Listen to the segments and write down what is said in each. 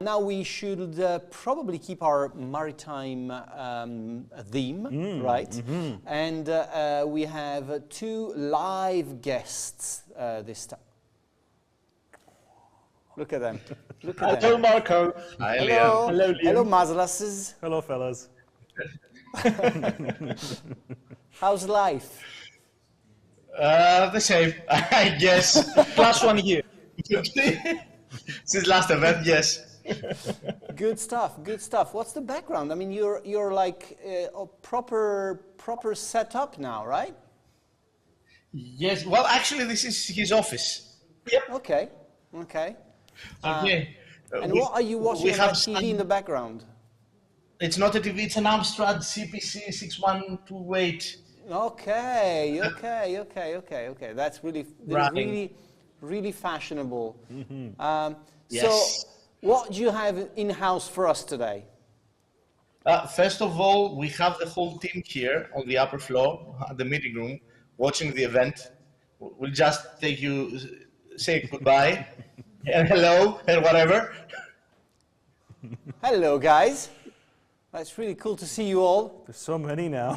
now we should probably keep our maritime theme, right? Mm-hmm. And we have two live guests this time. Look at them. Look at Hello, them. Marco. Hi, Hello. Liam. Hello, Liam. Hello, Maslas. Hello, fellas. How's life? The same, I guess. +1 year. Since last event, yes. Good stuff. Good stuff. What's the background? I mean, you're like a proper setup now, right? Yes. Well, actually, this is his office. Yep. Okay. Okay. Okay. And what are you watching on that TV in the background? It's not a TV. It's an Amstrad CPC 6128. Okay. That's really fashionable. Mm-hmm. Yes. So, what do you have in house for us today? First of all, we have the whole team here on the upper floor, at the meeting room, watching the event. We'll just take you, say goodbye, and hello, and whatever. Hello, guys. It's really cool to see you all. There's so many now.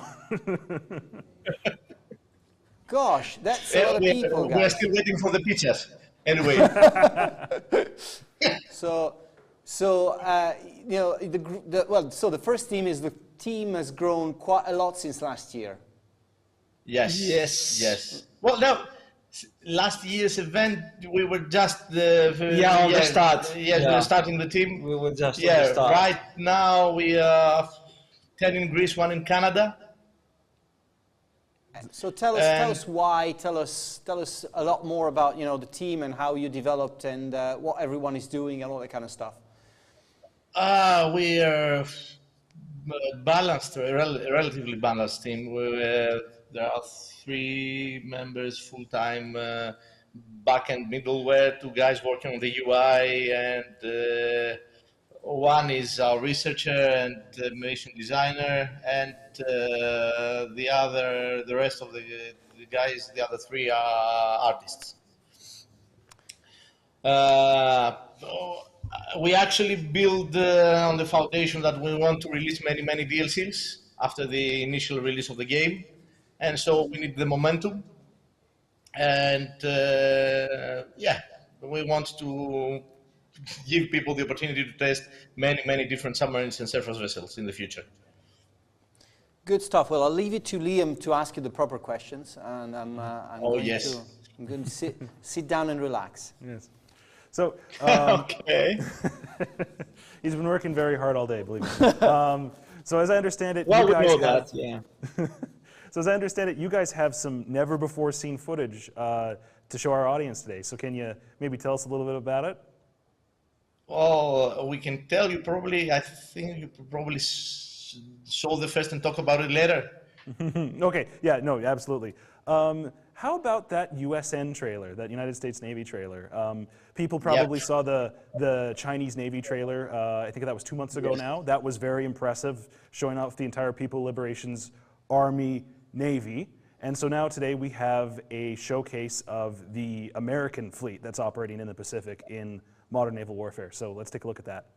Gosh, that's a lot of people, guys. We're still waiting for the pizzas. Anyway. So you know, so the first team is the team has grown quite a lot since last year. Yes. Yes. Yes. Well, no. Last year's event, we were just on the start. Yes, we were starting the team. We were just on Yeah, the start. right now we are 10 in Greece, 1 in Canada. So tell us why. Tell us a lot more about the team and how you developed and what everyone is doing and all that kind of stuff. We are balanced, a relatively balanced team. There are 3 members full-time, back-end middleware, 2 guys working on the UI, and 1 is our researcher and mission designer, and the rest of the guys, the other 3 are artists. We actually build on the foundation that we want to release many DLCs after the initial release of the game. And so we need the momentum, and we want to give people the opportunity to test many different submarines and surface vessels in the future. Good stuff. Well, I'll leave it to Liam to ask you the proper questions, and I'm going to sit down and relax. Yes. So Okay. he's been working very hard all day, believe me. So as I understand it, Well, you we guys know have, that, yeah. So as I understand it, you guys have some never-before-seen footage to show our audience today. So can you maybe tell us a little bit about it? Well, we can tell you probably, I think you probably saw the first and talk about it later. Okay, yeah, no, absolutely. How about that USN trailer, that United States Navy trailer? People probably saw the Chinese Navy trailer, I think that was 2 months ago now. That was very impressive, showing off the entire People Liberation's Army, Navy. And so now today we have a showcase of the American fleet that's operating in the Pacific in Modern Naval Warfare. So let's take a look at that.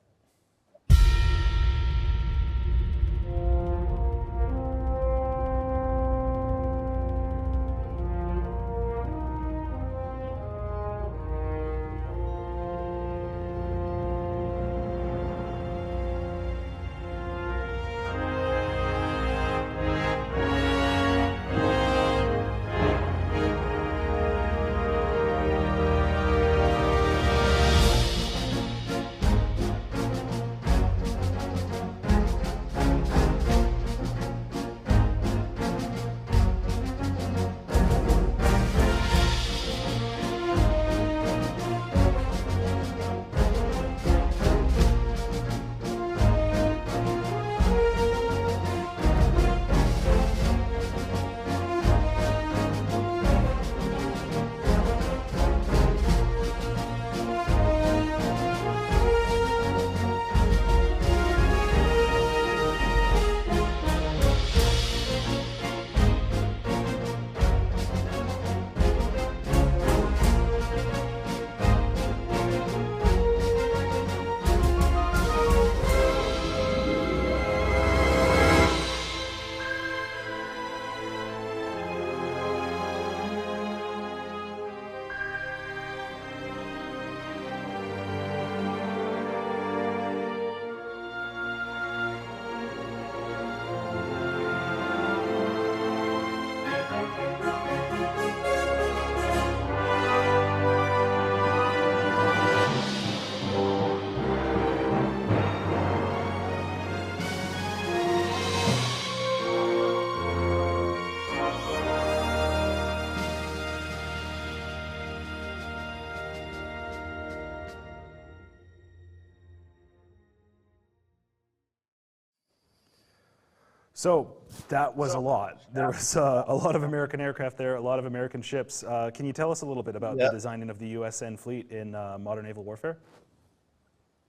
So that was a lot. There was a lot of American aircraft there, a lot of American ships. Can you tell us a little bit about the designing of the USN fleet in Modern Naval Warfare?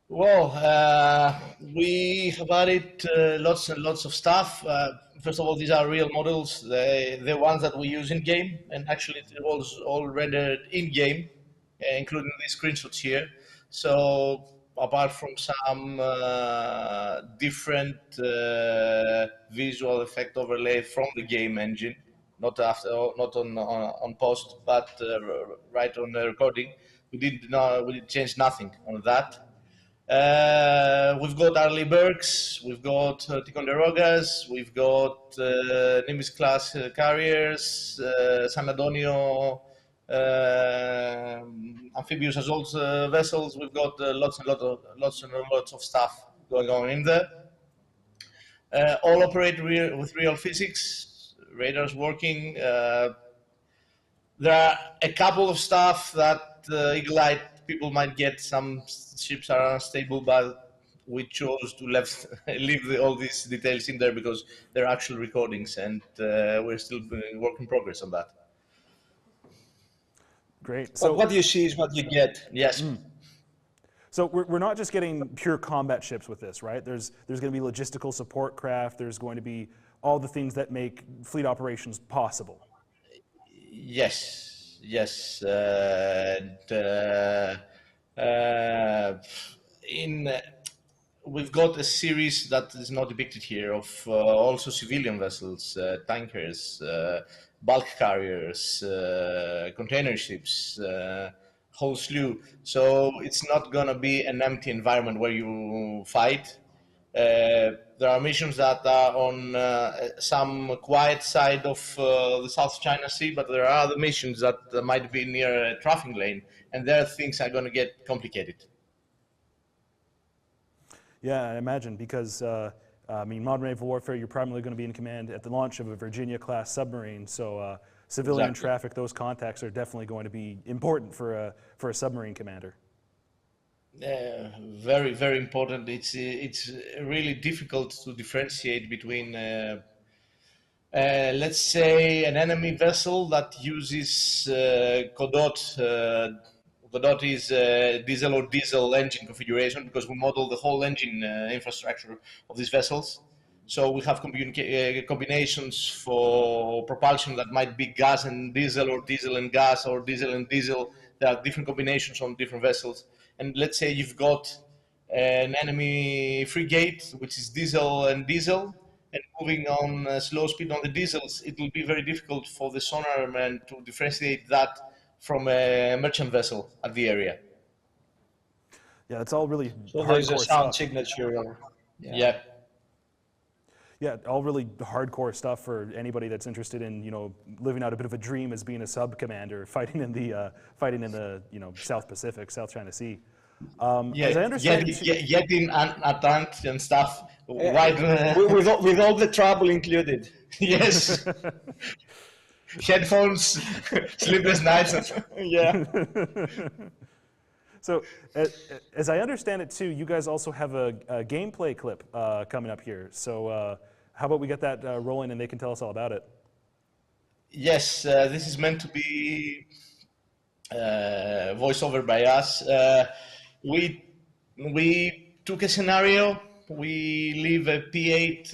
Well, we have added lots and lots of stuff. First of all, these are real models, the ones that we use in game, and actually it was all rendered in game, including these screenshots here. So apart from some different visual effect overlay from the game engine, not on post, but right on the recording, we didn't change nothing on that. We've got Arleigh Burkes, we've got Ticonderogas, we've got Nimitz class carriers, San Antonio amphibious assault vessels. We've got lots and lots of stuff going on in there. All operate with real physics, radars working. There are a couple of stuff that Eagle-Eyed people might get. Some ships are unstable, but we chose to leave all these details in there because they're actual recordings, and we're still work in progress on that. Great. So what you see is what you get. Yes. So we're not just getting pure combat ships with this, right? There's going to be logistical support craft. There's going to be all the things that make fleet operations possible. Yes. We've got a series that is not depicted here of also civilian vessels, tankers, bulk carriers, container ships, whole slew. So it's not going to be an empty environment where you fight. There are missions that are on some quiet side of the South China Sea, but there are other missions that might be near a traffic lane, and there things are going to get complicated. Yeah, I imagine, because Modern Naval Warfare, you're primarily going to be in command at the launch of a Virginia-class submarine, so civilian traffic, those contacts are definitely going to be important for a submarine commander. Very, very important. It's really difficult to differentiate between, let's say, an enemy vessel that uses Godot. Godot is diesel or diesel engine configuration, because we model the whole engine infrastructure of these vessels. So we have combinations for propulsion that might be gas and diesel, or diesel and gas, or diesel and diesel. There are different combinations on different vessels. And let's say you've got an enemy frigate, which is diesel and diesel, and moving on slow speed on the diesels, it will be very difficult for the sonarman to differentiate that from a merchant vessel at the area. Yeah, it's all really so there's a sound stuff. signature. Yeah, all really hardcore stuff for anybody that's interested in, living out a bit of a dream as being a sub commander, fighting in the South Pacific, South China Sea. As I understand, getting Atlant and stuff. With all the trouble included. Yes. Headphones, sleepless nights. Yeah. So, as I understand it too, you guys also have a gameplay clip coming up here. So, how about we get that rolling and they can tell us all about it? Yes, this is meant to be voiceover by us. We took a scenario. We leave a P8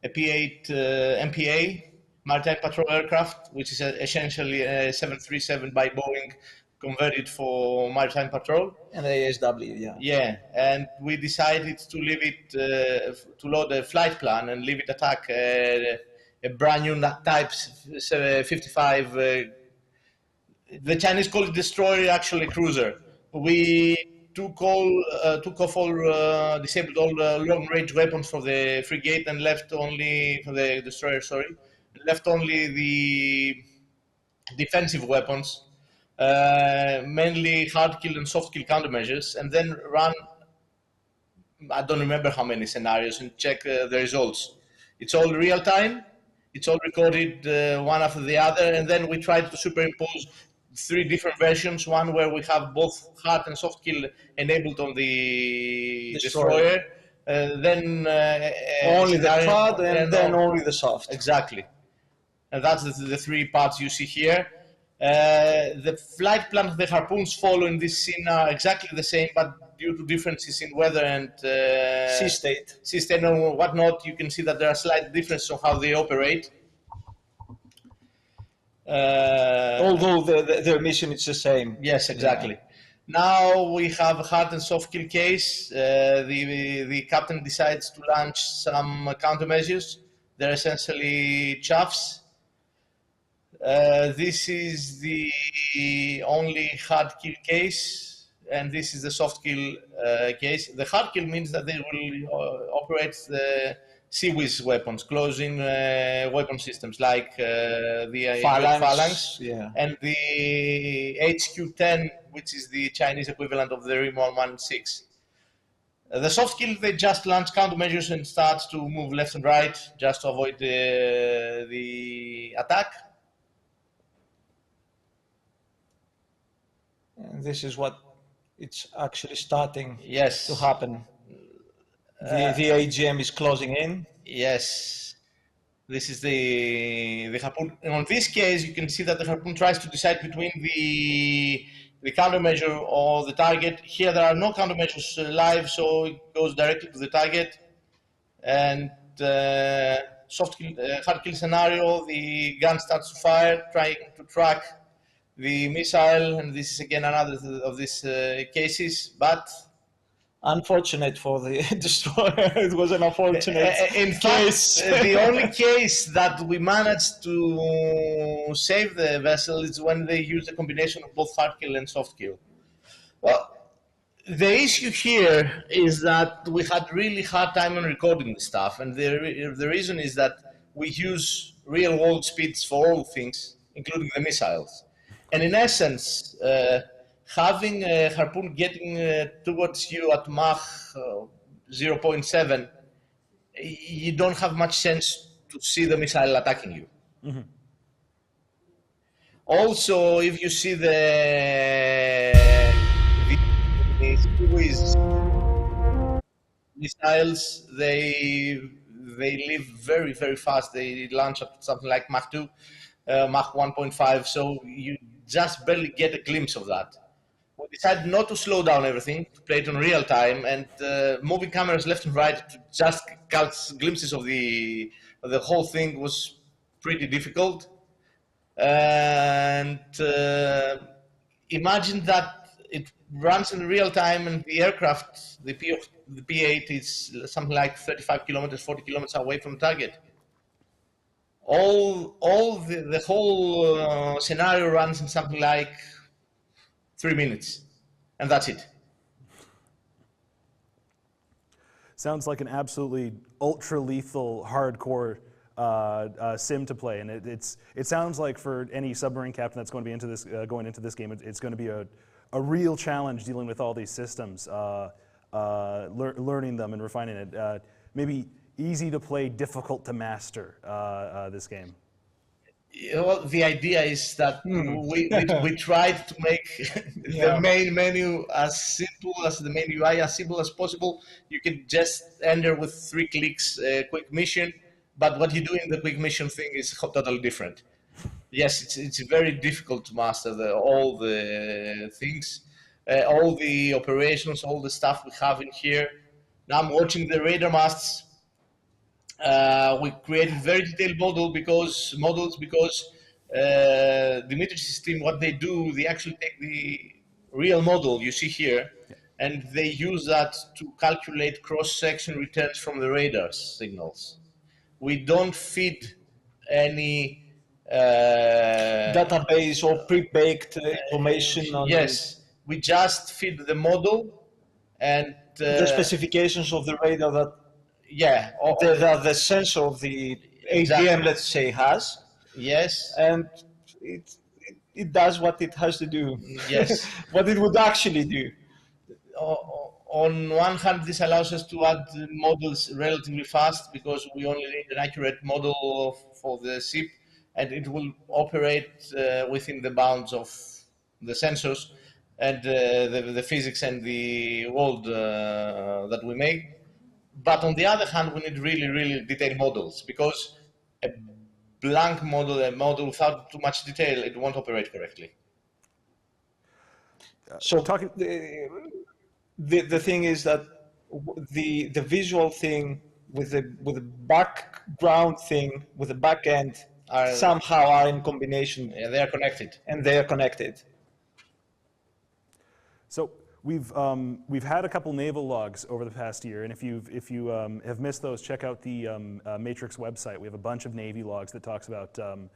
MPA, Maritime Patrol Aircraft, which is essentially a 737 by Boeing, converted for maritime patrol. And the ASW, yeah. Yeah, and we decided to leave it, to load a flight plan and leave it attack a brand new type 55. The Chinese call it destroyer, actually cruiser. We took off all, disabled all long-range weapons for the frigate and left only, for the destroyer, sorry, left only the defensive weapons. Mainly hard kill and soft kill countermeasures, and then run, I don't remember how many scenarios, and check the results. It's all real time, it's all recorded one after the other, and then we tried to superimpose 3 different versions, one where we have both hard and soft kill enabled on the destroyer, then Only the scenario, CAD and then only the soft. Exactly. And that's the three parts you see here. The flight plan of the Harpoons follow in this scene are exactly the same, but due to differences in weather and Sea state and whatnot, you can see that there are slight differences on how they operate. Although their mission is the same. Yes, exactly. Yeah. Now we have a hard and soft kill case. The captain decides to launch some countermeasures. They're essentially chaffs. This is the only hard kill case, and this is the soft kill case. The hard kill means that they will operate the CWIS weapons, close-in weapon systems like the Phalanx yeah. and the HQ-10, which is the Chinese equivalent of the RIM-116. The soft kill, they just launch countermeasures and start to move left and right just to avoid the attack. And this is what it's actually starting yes. to happen. The AGM is closing in. Yes. This is the Harpoon. And on this case, you can see that the Harpoon tries to decide between the countermeasure or the target. Here there are no countermeasures live, so it goes directly to the target. And soft kill, hard kill scenario, the gun starts to fire, trying to track the missile, and this is again another of these cases, but unfortunate for the destroyer. It was an unfortunate in case. Fact, the only case that we managed to save the vessel is when they used a combination of both hard kill and soft kill. Well, the issue here is that we had really hard time on recording this stuff, and the reason is that we use real world speeds for all things, including the missiles. And in essence, having a Harpoon getting towards you at Mach 0.7, you don't have much sense to see the missile attacking you. Mm-hmm. Also, if you see the missiles, they live very, very fast. They launch at something like Mach 2, Mach 1.5, so you just barely get a glimpse of that. We decided not to slow down everything, to play it on real time, and moving cameras left and right to just catch glimpses of the whole thing was pretty difficult. And imagine that it runs in real time, and the aircraft, the P-8 is something like 35 kilometers, 40 kilometers away from the target. The whole scenario runs in something like 3 minutes, and that's it. Sounds like an absolutely ultra-lethal, hardcore sim to play, and it sounds like for any submarine captain that's going to be into this going into this game, it's going to be a real challenge dealing with all these systems, learning them and refining it. Maybe easy to play, difficult to master this game. Well, the idea is that we tried to make the main menu as simple as the main UI as simple as possible. You can just enter with 3 clicks, quick mission, but what you do in the quick mission thing is totally different. Yes, it's very difficult to master all the things, all the operations, all the stuff we have in here. Now I'm watching the radar masts. We created very detailed models because the meter system, what they do, they actually take the real model you see here, and they use that to calculate cross-section returns from the radar signals. We don't feed any database or pre-baked information on yes, we just feed the model and the specifications of the radar that the sensor of the AGM, let's say, has. Yes. And it does what it has to do. Yes. What it would actually do. On one hand, this allows us to add models relatively fast because we only need an accurate model for the ship, and it will operate within the bounds of the sensors and the physics and the world that we make. But on the other hand, we need really, really detailed models, because a blank model, a model without too much detail, it won't operate correctly. So the thing is that the visual thing with the background thing with the back end somehow are in combination. Yeah, they are connected. And they are connected. So we've had a couple naval logs over the past year, and if you have missed those, check out the Matrix website. We have a bunch of Navy logs that talks about the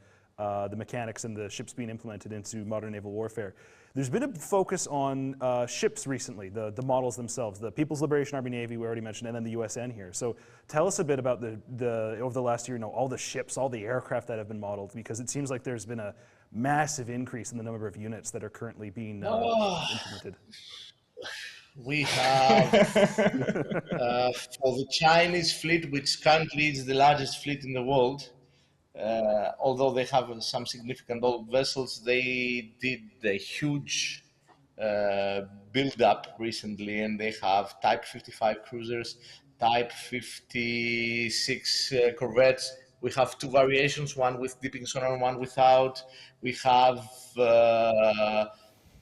mechanics and the ships being implemented into modern naval warfare. There's been a focus on ships recently, the models themselves, the People's Liberation Army Navy, we already mentioned, and then the USN here. So tell us a bit about over the last year, all the ships, all the aircraft that have been modeled, because it seems like there's been a massive increase in the number of units that are currently being implemented. We have, for the Chinese fleet, which currently is the largest fleet in the world, although they have some significant old vessels, they did a huge build-up recently, and they have Type 55 cruisers, Type 56 corvettes. We have two variations, one with dipping sonar and one without. We have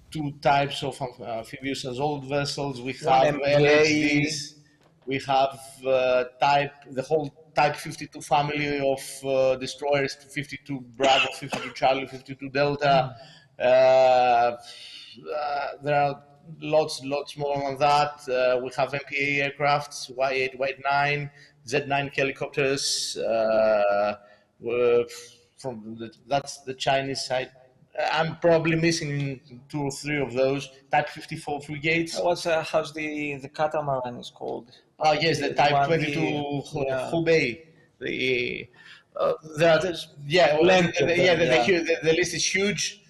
two types of amphibious assault vessels. We have LHDs. We have the whole Type 52 family of destroyers, 52 Bravo, 52 Charlie, 52 Delta. There are lots more than that. We have MPA aircrafts, Y8, Y9, Z9 helicopters. That's the Chinese side. I'm probably missing 2 or 3 of those. Type 54 frigates. How's the catamaran is called? Oh yes, the Type 22 Hubei. The list is huge.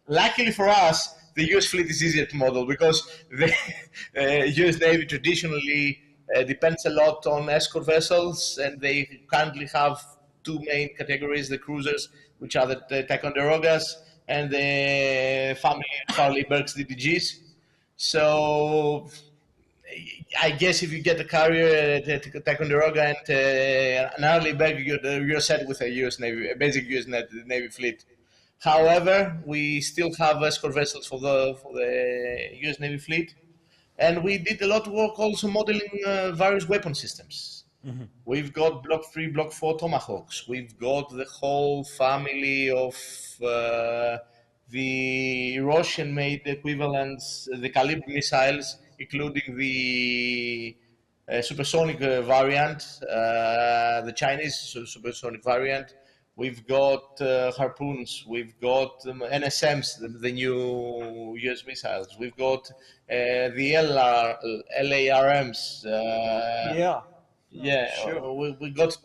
Luckily for us, the US fleet is easier to model, because the US Navy traditionally depends a lot on escort vessels, and they currently have 2 main categories: the cruisers, which are the Ticonderogas, and the family Harley-Berks DDGs. So I guess if you get a carrier, Ticonderoga, and an Harley-Berk, you're set with a US Navy, a basic US Navy fleet. However, we still have escort vessels for the US Navy fleet, and we did a lot of work also modeling various weapon systems. Mm-hmm. We've got Block 3, Block 4 Tomahawks. We've got the whole family of the Russian-made equivalents, the Kalibr missiles, including the supersonic variant, the Chinese supersonic variant. We've got Harpoons. We've got NSMs, the new US missiles. We've got the LARMs. Sure. We got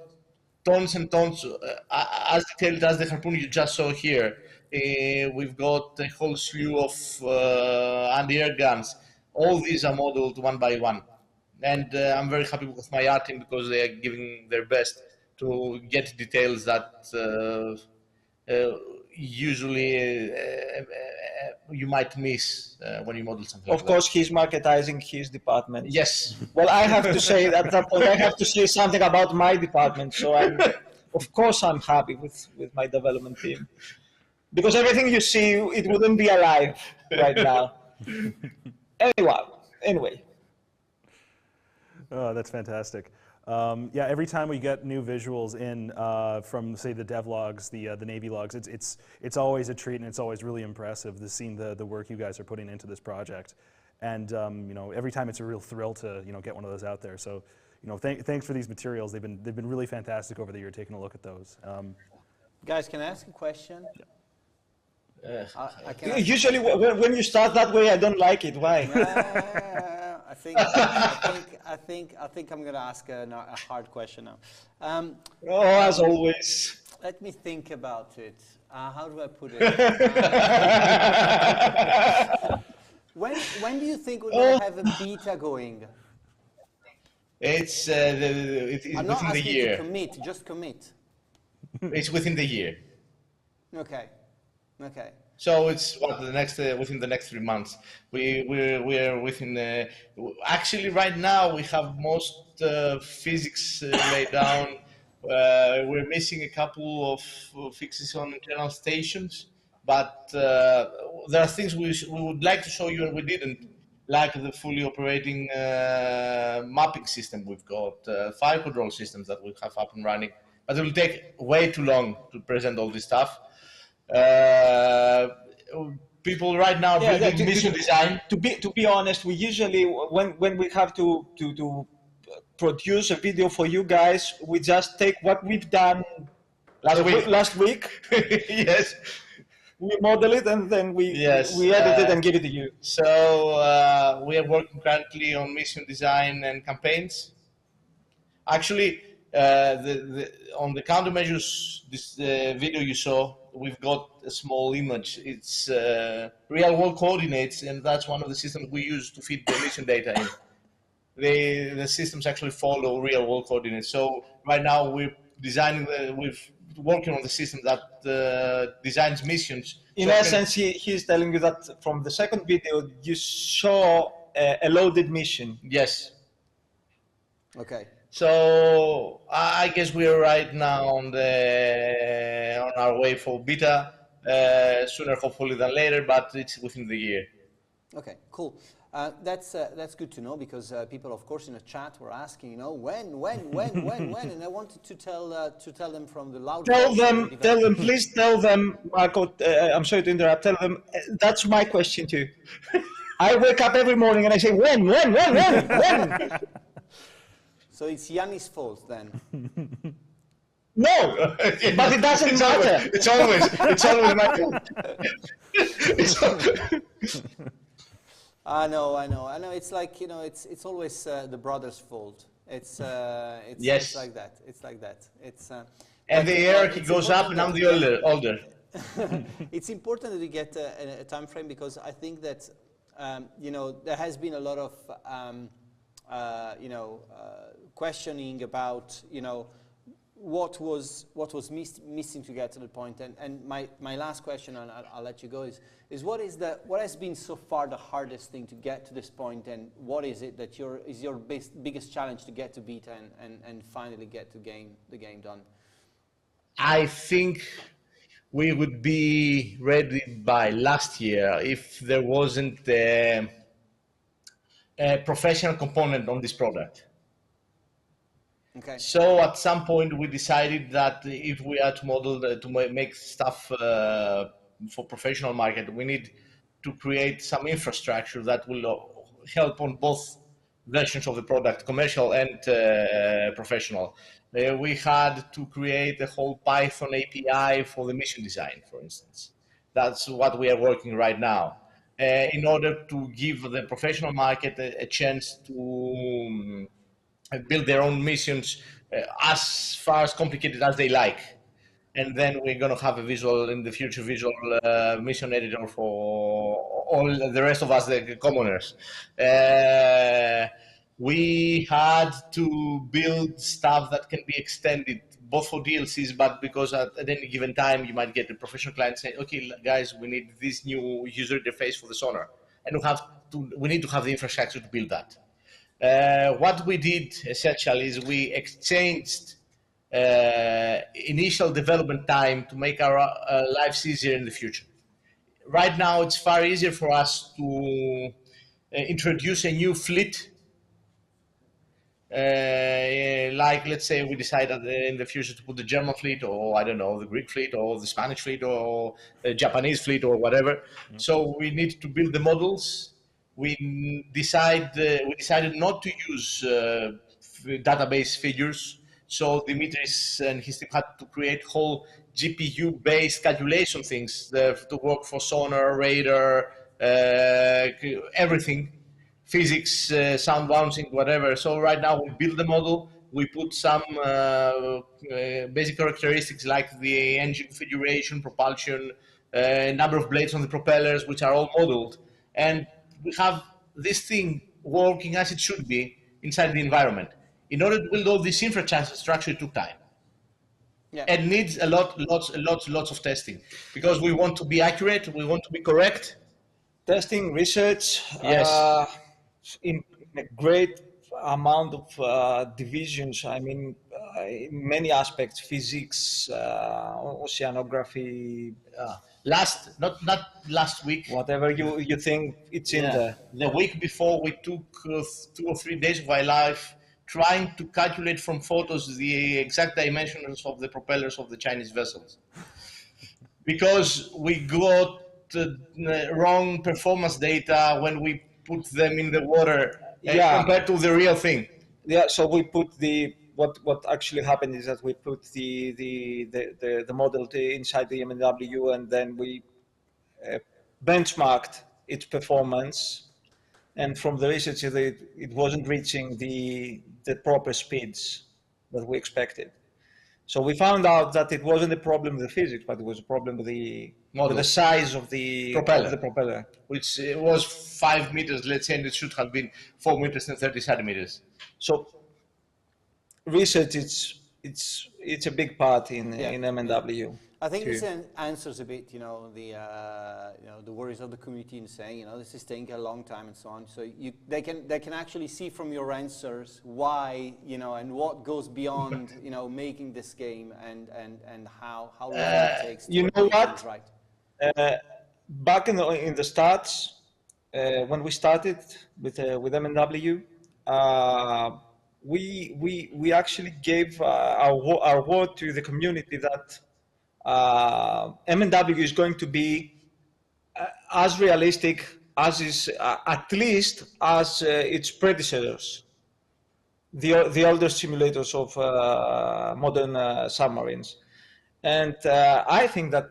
tons and tons, as detailed as the Harpoon you just saw here. We've got a whole slew of anti-air guns. All these are modeled one by one. And I'm very happy with my art team, because they are giving their best to get details that usually you might miss when you model something. Of course, he's marketizing his department. Yes. Well, I have to say at that point, I have to say something about my department. So of course, I'm happy with my development team, because everything you see, it wouldn't be alive right now. Anyway. Oh, that's fantastic. Every time we get new visuals in from, say, the dev logs, the Navy logs, it's always a treat, and it's always really impressive to see the work you guys are putting into this project. And every time it's a real thrill to get one of those out there. So thanks for these materials. They've been really fantastic over the year. Taking a look at those. Guys, can I ask a question? Usually, when you start that way, I don't like it. Why? I think I'm going to ask a hard question now. As always. Let me think about it. How do I put it? When do you think we're going to have a beta going? It's I'm not within the asking year. to commit, just commit. It's within the year. Okay. So it's the next within the next 3 months. We're within. Actually, right now we have most physics laid down. We're missing a couple of fixes on internal stations, but there are things we would like to show you and we didn't, like the fully operating mapping system we've got, fire control systems that we have up and running. But it will take way too long to present all this stuff. People right now are building mission design. To be honest, we usually when we have to produce a video for you guys, we just take what we've done last week. Yes. We model it and then we edit it and give it to you. So we are working currently on mission design and campaigns. Actually, on the countermeasures, this video you saw, we've got a small image. It's real-world coordinates, and that's one of the systems we use to feed the mission data in. The systems actually follow real-world coordinates. So right now we're working on the system that designs missions. In essence, he's telling you that from the second video, you saw a loaded mission. Yes. Okay. So I guess we're right now on our way for beta, sooner hopefully than later, but it's within the year. Okay, cool. That's good to know, because people, of course, in the chat were asking, you know, when, and I wanted to tell them from the loud. Tell them, please tell them, Marco. I'm sorry to interrupt. Tell them that's my question too. I wake up every morning and I say when. So it's Yanni's fault then. No, but it doesn't matter. It's always my fault. I know. It's like, you know, it's always the brother's fault. It's like that. It's like that. And the hierarchy goes up, and I'm the older. It's important that we get a time frame, because I think that you know, there has been a lot of you know, questioning about, you know, what was missing to get to the point. And my last question, and I'll let you go, is what has been so far the hardest thing to get to this point, and what is it that is your biggest challenge to get to beta and finally get the game done? I think we would be ready by last year if there wasn't a professional component on this product. Okay. So at some point we decided that if we are to model, to make stuff for professional market, we need to create some infrastructure that will help on both versions of the product, commercial and professional. We had to create a whole Python API for the mission design, for instance. That's what we are working right now, in order to give the professional market a chance to build their own missions as far as complicated as they like. And then we're going to have a visual, in the future, visual mission editor for all the rest of us, the commoners. We had to build stuff that can be extended, both for DLCs, but because at any given time you might get a professional client saying, okay, guys, we need this new user interface for the sonar. And we need to have the infrastructure to build that. What we did essentially is we exchanged initial development time to make our lives easier in the future. Right now, it's far easier for us to introduce a new fleet. Like, let's say we decide in the future to put the German fleet, or I don't know, the Greek fleet, or the Spanish fleet, or the Japanese fleet, or whatever. Mm-hmm. So we need to build the models. We decided not to use database figures. So Dimitris and his team had to create whole GPU-based calculation things to work for sonar, radar, everything, physics, sound bouncing, whatever. So right now we build the model. We put some basic characteristics like the engine configuration, propulsion, number of blades on the propellers, which are all modeled. And we have this thing working as it should be inside the environment. In order to build all this infrastructure, it took time. and needs lots of testing, because we want to be accurate, we want to be correct. Testing, research, Yes. In a great amount of divisions. I mean, in many aspects, physics, oceanography, Not last week. whatever you think it's in there. The week before, we took 2 or 3 days of my life trying to calculate from photos the exact dimensions of the propellers of the Chinese vessels, because we got wrong performance data when we put them in the water compared to the real thing. Yeah, so we put what actually happened is that we put the model inside the MW, and then we benchmarked its performance, and from the research it wasn't reaching the proper speeds that we expected. So we found out that it wasn't a problem with the physics, but it was a problem with the size of the propeller. Which was 5 meters, let's say, and it should have been 4 meters and 30 centimeters. So research, it's a big part in MNW. I think this answers a bit, the worries of the community in saying, this is taking a long time and so on. So they can actually see from your answers why, and what goes beyond, making this game and how long it takes. You know what? Right. Back in the starts, when we started with MNW, we actually gave our word to the community that MNW is going to be as realistic as is, at least as its predecessors, the older simulators of modern submarines. And I think that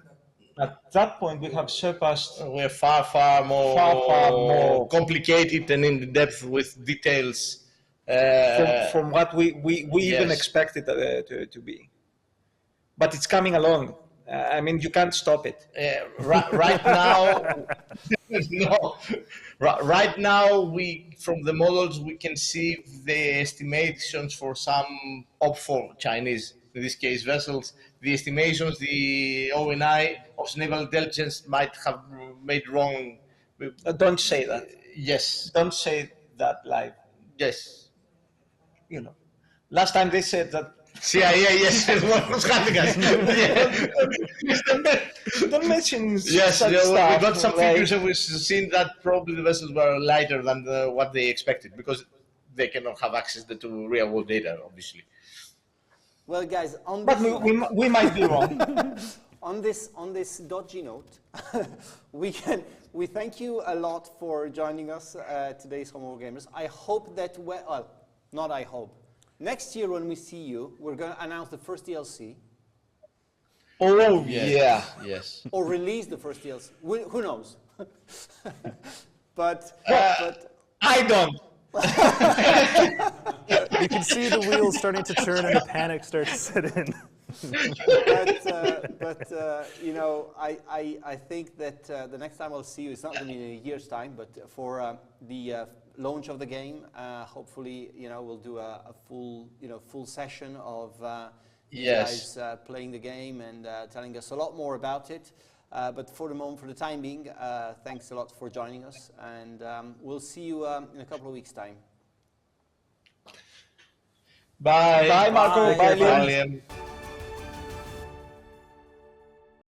at that point we have surpassed. We're far more complicated and in depth with details from what we even expected to be. But it's coming along. I mean, you can't stop it. Right now, right now, from the models we can see the estimations for some hopeful Chinese, in this case vessels. The estimations, the ONI of Naval Intelligence might have made wrong. Don't say that. Yes. Don't say that live. Yes. Last time they said that. CIA, yes. Don't mention yes, such we stuff, got some figures and we've seen that probably the vessels were lighter than what they expected, because they cannot have access to real world data, obviously. Well, guys, but we might be wrong. on this dodgy note, we thank you a lot for joining us today's Home of Wargamers. I hope that not I hope. Next year when we see you, we're going to announce the first DLC. Oh, yeah. Yes. Or release the first DLC. Who knows? but I don't. You can see the wheels starting to turn and the panic starts to set in. I think that the next time I'll see you, it's not going to be in a year's time, but for the launch of the game, hopefully, we'll do a full session of you guys playing the game and telling us a lot more about it. But for the moment, for the time being, thanks a lot for joining us, and we'll see you in a couple of weeks' time. Bye. Bye, Marco. Bye, Liam.